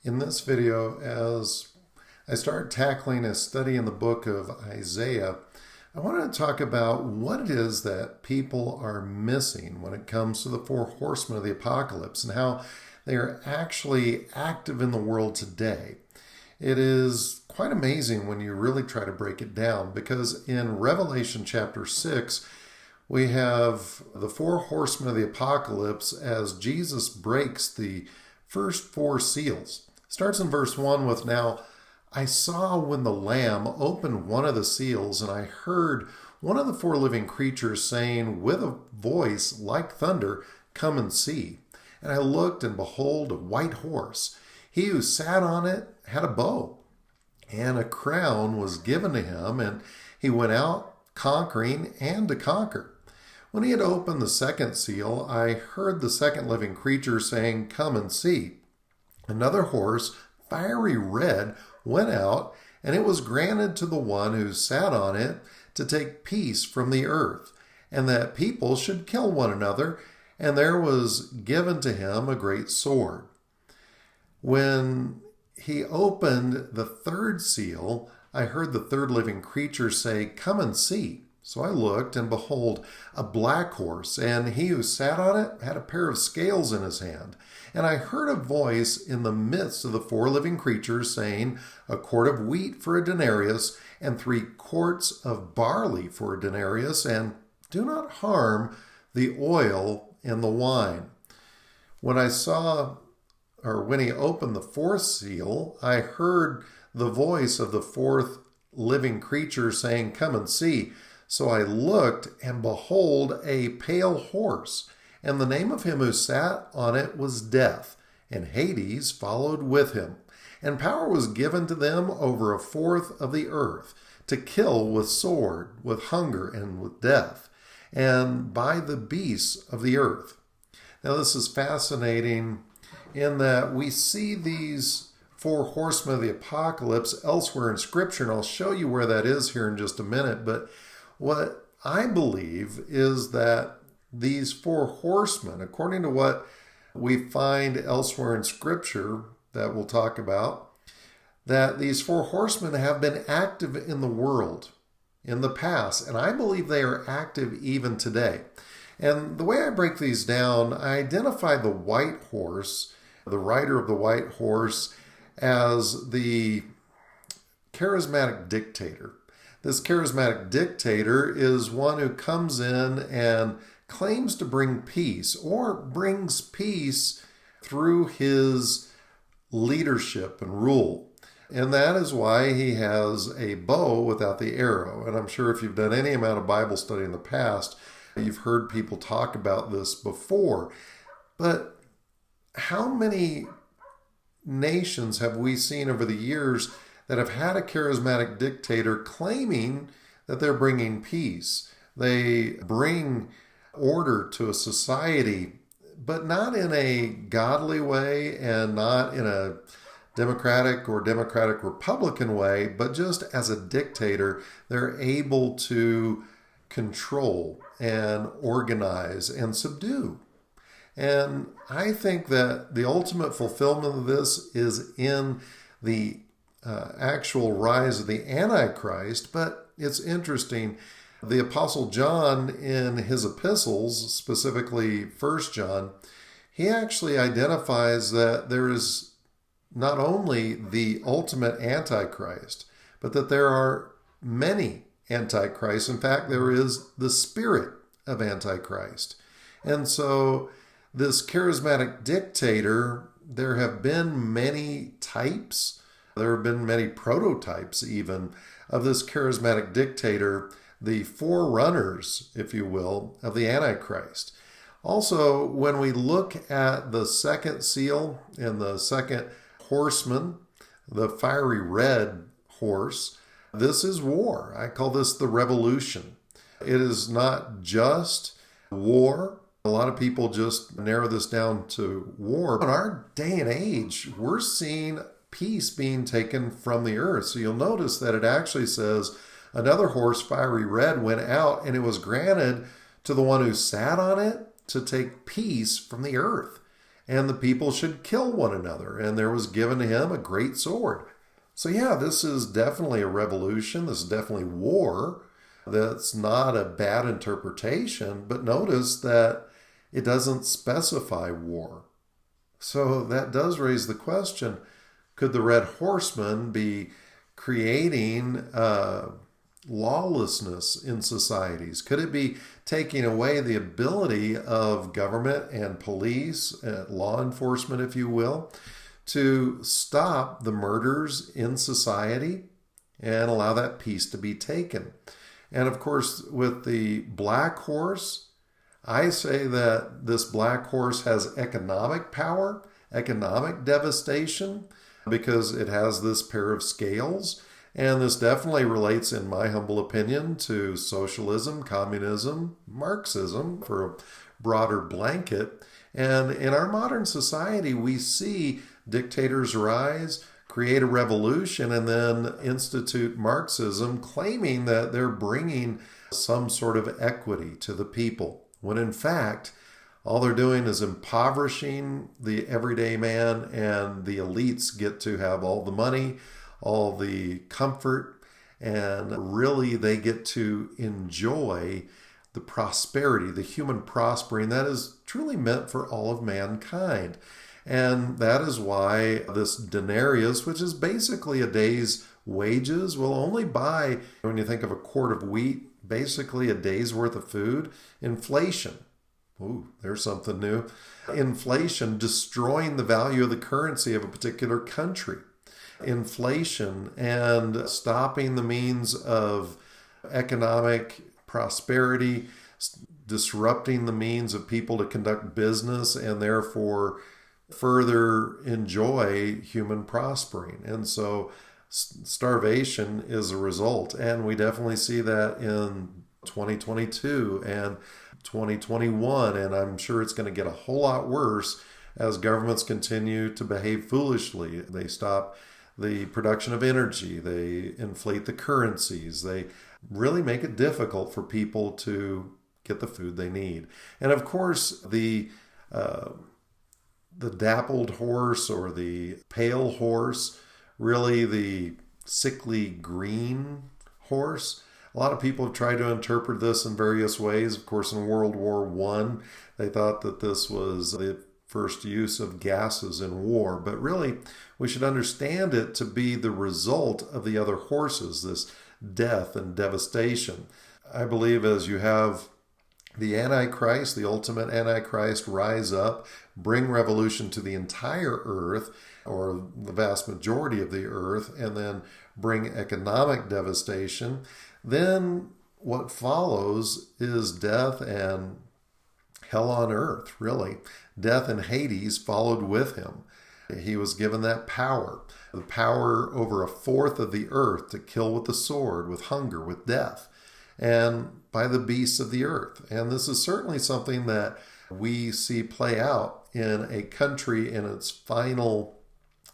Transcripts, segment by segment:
In this video, as I start tackling a study in the book of Isaiah, I want to talk about what it is that people are missing when it comes to the four horsemen of the apocalypse and how they are actually active in the world today. It is quite amazing when you really try to break it down, because in Revelation chapter 6, we have the four horsemen of the apocalypse as Jesus breaks the first four seals. Starts in verse 1 with, "Now I saw when the Lamb opened one of the seals, and I heard one of the four living creatures saying with a voice like thunder, 'Come and see.' And I looked, and behold, a white horse. He who sat on it had a bow, and a crown was given to him, and he went out conquering and to conquer. When he had opened the second seal, I heard the second living creature saying, 'Come and see.' Another horse, fiery red, went out, and it was granted to the one who sat on it to take peace from the earth, and that people should kill one another, and there was given to him a great sword. When he opened the third seal, I heard the third living creature say, 'Come and see.' So I looked, and behold, a black horse, and he who sat on it had a pair of scales in his hand. And I heard a voice in the midst of the four living creatures saying, 'A quart of wheat for a denarius, and 3 quarts of barley for a denarius, and do not harm the oil and the wine.' When he opened the fourth seal, I heard the voice of the fourth living creature saying, 'Come and see.' So I looked, and behold, a pale horse, and the name of him who sat on it was Death, and Hades followed with him. And power was given to them over a fourth of the earth, to kill with sword, with hunger, and with death, and by the beasts of the earth." Now this is fascinating in that we see these four horsemen of the apocalypse elsewhere in Scripture, and I'll show you where that is here in just a minute. But what I believe is that these four horsemen, according to what we find elsewhere in Scripture that we'll talk about, that these four horsemen have been active in the world in the past, and I believe they are active even today. And the way I break these down, I identify the white horse, the rider of the white horse, as the charismatic dictator. This charismatic dictator is one who comes in and claims to bring peace, or brings peace through his leadership and rule. And that is why he has a bow without the arrow. And I'm sure if you've done any amount of Bible study in the past, you've heard people talk about this before. But how many nations have we seen over the years that have had a charismatic dictator claiming that they're bringing peace? They bring order to a society, but not in a godly way and not in a democratic or democratic republican way, but just as a dictator, they're able to control and organize and subdue. And I think that the ultimate fulfillment of this is in the actual rise of the Antichrist. But it's interesting, the Apostle John in his epistles, specifically 1 John, he actually identifies that there is not only the ultimate Antichrist, but that there are many Antichrists. In fact, there is the spirit of Antichrist. And so this charismatic dictator, there have been many types. There have been many prototypes even of this charismatic dictator, the forerunners, if you will, of the Antichrist. Also, when we look at the second seal and the second horseman, the fiery red horse, this is war. I call this the revolution. It is not just war. A lot of people just narrow this down to war. In our day and age, we're seeing peace being taken from the earth. So you'll notice that it actually says, another horse, fiery red, went out, and it was granted to the one who sat on it to take peace from the earth. and the people should kill one another. And there was given to him a great sword. So yeah, this is definitely a revolution. This is definitely war. That's not a bad interpretation, but notice that it doesn't specify war. So that does raise the question, could the Red Horsemen be creating lawlessness in societies? Could it be taking away the ability of government and police, law enforcement, if you will, to stop the murders in society and allow that peace to be taken? And of course, with the black horse, I say that this black horse has economic power, economic devastation, because it has this pair of scales. And this definitely relates, in my humble opinion, to socialism, communism, Marxism, for a broader blanket. And in our modern society, we see dictators rise, create a revolution, and then institute Marxism, claiming that they're bringing some sort of equity to the people, when in fact, all they're doing is impoverishing the everyday man, and the elites get to have all the money, all the comfort, and really they get to enjoy the prosperity, the human prospering that is truly meant for all of mankind. And that is why this denarius, which is basically a day's wages, will only buy, when you think of a quart of wheat, basically a day's worth of food. Inflation. Ooh, there's something new. Inflation destroying the value of the currency of a particular country. Inflation and stopping the means of economic prosperity, disrupting the means of people to conduct business, and therefore further enjoy human prospering. And so starvation is a result. And we definitely see that in 2022 and 2021. And I'm sure it's going to get a whole lot worse as governments continue to behave foolishly. They stop the production of energy. They inflate the currencies. They really make it difficult for people to get the food they need. And of course, the dappled horse, or the pale horse, really the sickly green horse. A lot of people have tried to interpret this in various ways. Of course, in World War I, they thought that this was the first use of gases in war. But really, we should understand it to be the result of the other horses, this death and devastation. I believe as you have the Antichrist, the ultimate Antichrist, rise up, bring revolution to the entire earth, or the vast majority of the earth, and then bring economic devastation, then what follows is death and hell on earth, really. Death and Hades followed with him. He was given that power, the power over a fourth of the earth to kill with the sword, with hunger, with death, and by the beasts of the earth. And this is certainly something that we see play out in a country in its final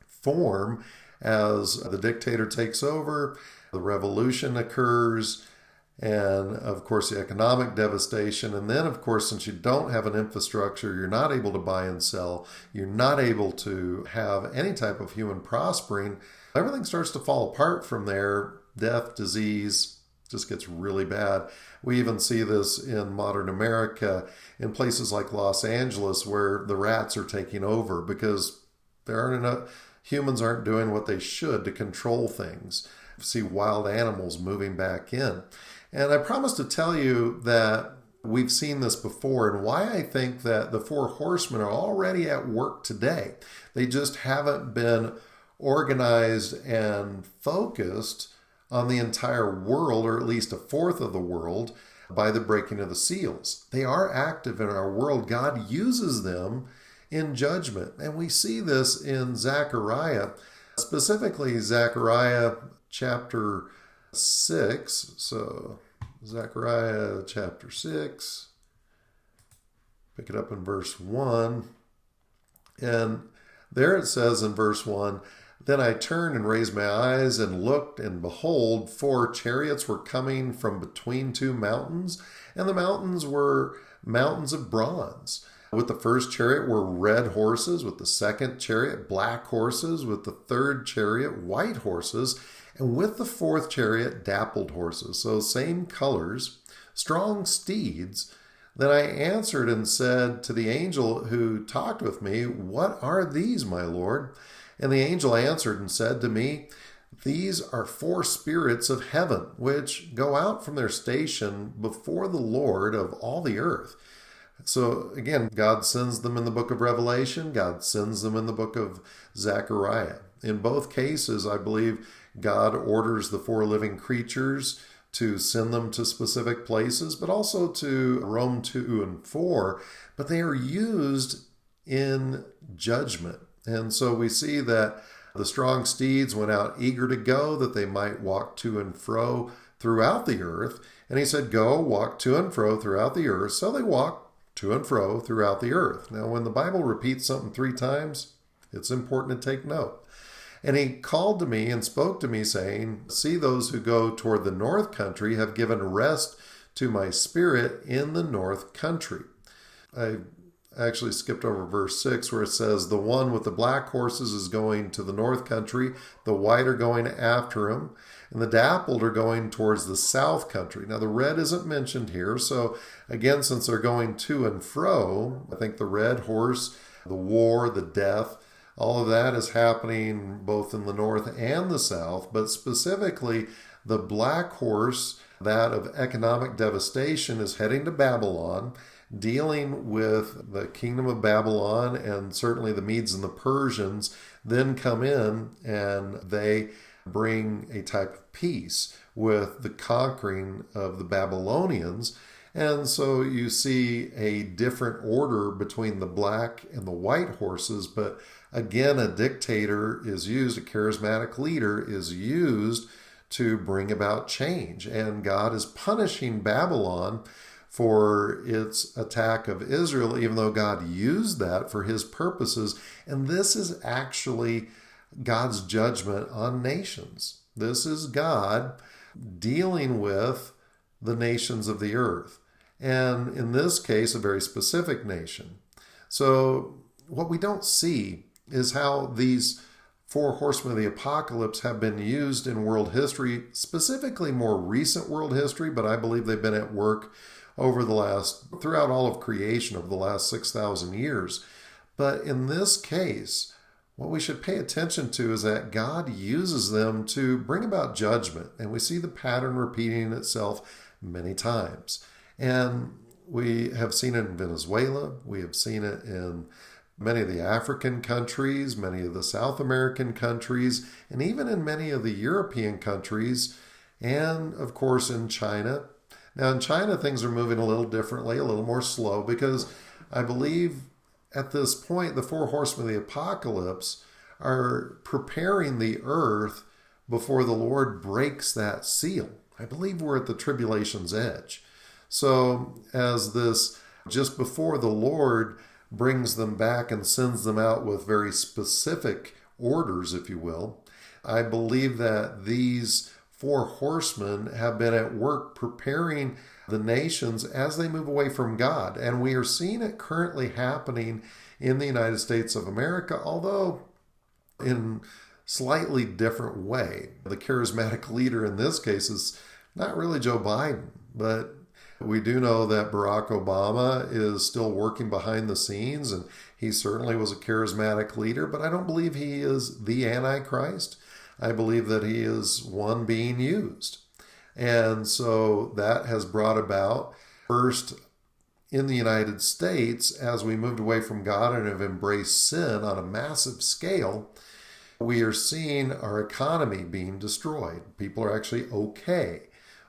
form as the dictator takes over, the revolution occurs, and of course the economic devastation. And then of course, since you don't have an infrastructure, you're not able to buy and sell, you're not able to have any type of human prospering, everything starts to fall apart from there. Death, disease, just gets really bad. We even see this in modern America, in places like Los Angeles, where the rats are taking over because there aren't enough, humans aren't doing what they should to control things. See wild animals moving back in. And I promise to tell you that we've seen this before, and why I think that the four horsemen are already at work today. They just haven't been organized and focused on the entire world, or at least a fourth of the world, by the breaking of the seals. They are active in our world. God uses them in judgment. And we see this in Zechariah, specifically Zechariah chapter 6. So Zechariah chapter 6, pick it up in verse 1. And there it says in verse 1, "Then I turned and raised my eyes and looked, and behold, 4 chariots were coming from between 2 mountains, and the mountains were mountains of bronze. With the first chariot were red horses, with the second chariot black horses, with the third chariot white horses, and with the fourth chariot dappled horses. So same colors, strong steeds. Then I answered and said to the angel who talked with me, "What are these, my Lord?" And the angel answered and said to me, "These are four spirits of heaven, which go out from their station before the Lord of all the earth." So again, God sends them in the book of Revelation. God sends them in the book of Zechariah. In both cases, I believe God orders the four living creatures to send them to specific places, but also to roam to and for. But they are used in judgment. And so we see that the strong steeds went out eager to go, that they might walk to and fro throughout the earth. And he said, "Go, walk to and fro throughout the earth." So they walked to and fro throughout the earth. Now, when the Bible repeats something 3 times, it's important to take note. And he called to me and spoke to me, saying, "See, those who go toward the north country have given rest to my spirit in the north country." I actually skipped over verse 6 where it says, "The one with the black horses is going to the north country, the white are going after him, and the dappled are going towards the south country." Now the red isn't mentioned here, so again, since they're going to and fro, I think the red horse, the war, the death, all of that is happening both in the north and the south, but specifically the black horse, that of economic devastation, is heading to Babylon, dealing with the kingdom of Babylon, and certainly the Medes and the Persians then come in and they bring a type of peace with the conquering of the Babylonians. And so you see a different order between the black and the white horses, but again, a dictator is used, a charismatic leader is used to bring about change. And God is punishing Babylon for its attack of Israel, even though God used that for his purposes. And this is actually God's judgment on nations. This is God dealing with the nations of the earth. And in this case, a very specific nation. So what we don't see is how these 4 horsemen of the apocalypse have been used in world history, specifically more recent world history, but I believe they've been at work throughout all of creation over the last 6,000 years. But in this case, what we should pay attention to is that God uses them to bring about judgment. And we see the pattern repeating itself many times. And we have seen it in Venezuela. We have seen it in many of the African countries, many of the South American countries, and even in many of the European countries, and of course in China. Now in China, things are moving a little differently, a little more slow, because I believe at this point, the 4 horsemen of the apocalypse are preparing the earth before the Lord breaks that seal. I believe we're at the tribulation's edge. So as this, just before the Lord brings them back and sends them out with very specific orders, if you will, I believe that these 4 horsemen have been at work preparing the nations as they move away from God. And we are seeing it currently happening in the United States of America, although in slightly different way. The charismatic leader in this case is not really Joe Biden, but we do know that Barack Obama is still working behind the scenes, and he certainly was a charismatic leader, but I don't believe he is the Antichrist. I believe that he is one being used. And so that has brought about, first in the United States, as we moved away from God and have embraced sin on a massive scale, we are seeing our economy being destroyed. People are actually okay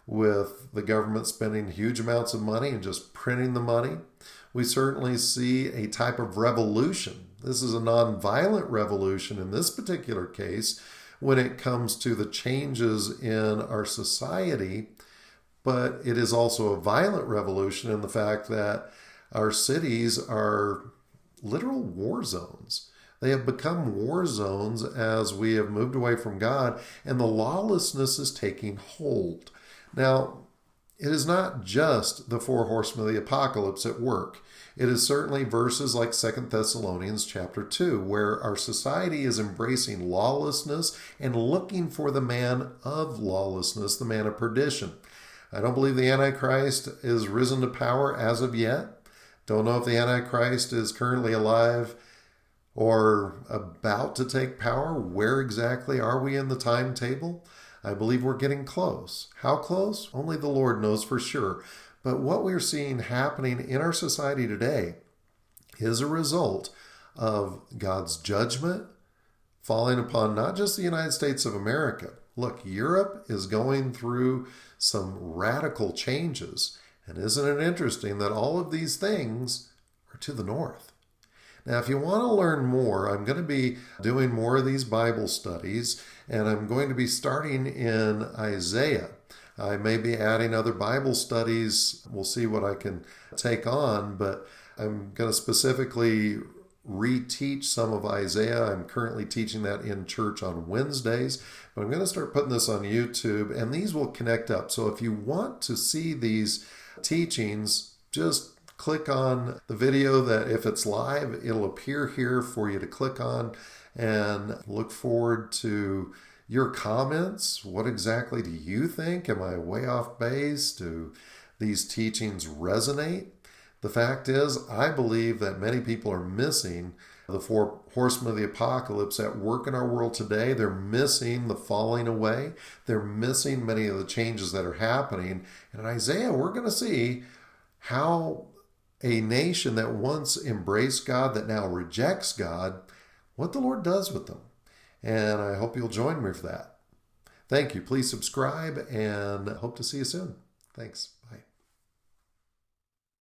with the government spending huge amounts of money and just printing the money. We certainly see a type of revolution. This is a nonviolent revolution in this particular case when it comes to the changes in our society, but it is also a violent revolution in the fact that our cities are literal war zones. They have become war zones as we have moved away from God, and the lawlessness is taking hold. Now, it is not just the four horsemen of the apocalypse at work. It is certainly verses like 2 Thessalonians chapter 2, where our society is embracing lawlessness and looking for the man of lawlessness, the man of perdition. I don't believe the Antichrist is risen to power as of yet. Don't know if the Antichrist is currently alive or about to take power. Where exactly are we in the timetable? I believe we're getting close. How close? Only the Lord knows for sure. But what we're seeing happening in our society today is a result of God's judgment falling upon not just the United States of America. Look, Europe is going through some radical changes. And isn't it interesting that all of these things are to the north? Now, if you want to learn more, I'm going to be doing more of these Bible studies, and I'm going to be starting in Isaiah. I may be adding other Bible studies. We'll see what I can take on, but I'm going to specifically reteach some of Isaiah. I'm currently teaching that in church on Wednesdays, but I'm going to start putting this on YouTube, and these will connect up. So if you want to see these teachings, just click on the video that if it's live, it'll appear here for you to click on, and look forward to your comments. What exactly do you think? Am I way off base? Do these teachings resonate? The fact is, I believe that many people are missing the four horsemen of the apocalypse at work in our world today. They're missing the falling away. They're missing many of the changes that are happening. And in Isaiah, we're going to see how a nation that once embraced God, that now rejects God, what the Lord does with them. And I hope you'll join me for that. Thank you. Please subscribe, and hope to see you soon. Thanks.